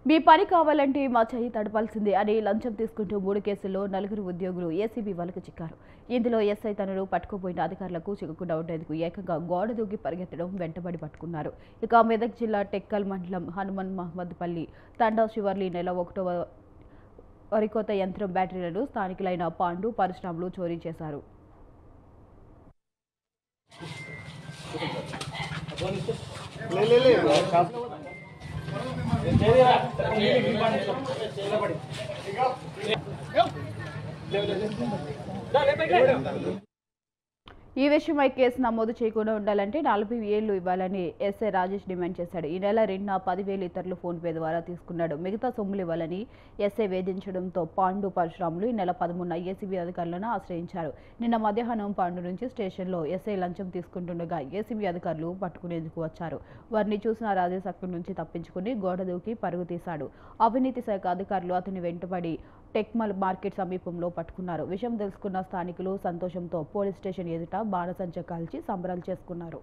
మీ పని కావాలంటే మా చెయ్యి తడపాల్సిందే అని లంచం తీసుకుంటూ 3 కేసుల్లో 4 ఉద్యోగులు ఏసీబీ వలకు చిక్కారు. ఇందులో ఎస్ఐ తనను పట్టుకుపోయిన అధికారులకు చిక్కకుండా ఉండేందుకు ఏకంగా గోడ దూకి పరిగెత్తడం వెంటబడి పట్టుకున్నారు. ఇక మెదక్ జిల్లా టెక్కల్ మండలం హనుమన్ మహమ్మద్పల్లి తండా శివర్లి నెల 1వ వరికోత యంత్రం బ్యాటరీలను స్థానికులైన పాండు పరశురాములు చోరీ చేశారు. ఈ విషయమై కేసు నమోదు చేయకుండా ఉండాలంటే 40 ఏళ్లు ఇవ్వాలని ఎస్ఐ రాజేష్ డిమాండ్ చేశాడు. ఈ నెల 2న 10,000 ఇతరులు ఫోన్పే ద్వారా తీసుకున్నాడు. మిగతా సొమ్ములు ఇవ్వాలని ఎస్ఐ వేధించడంతో పాండు పరశురాములు ఈ నెల 13న ఏసీబీ అధికారులను ఆశ్రయించారు. నిన్న మధ్యాహ్నం పాండు నుంచి స్టేషన్లో ఎస్ఐ లంచం తీసుకుంటుండగా ఏసీబీ అధికారులు పట్టుకునేందుకు వచ్చారు. వారిని చూసిన రాజేష్ అక్కడి నుంచి తప్పించుకుని గోడ దూకి పరుగు తీశాడు. అవినీతి శాఖ అధికారులు అతని వెంటబడి టెక్మల్ మార్కెట్ సమీపంలో పట్టుకున్నారు. విషయం తెలుసుకున్న స్థానికులు సంతోషంతో పోలీస్ స్టేషన్ ఎదుట బాణసంచ కాల్చి సంబరాలు చేసుకున్నారు.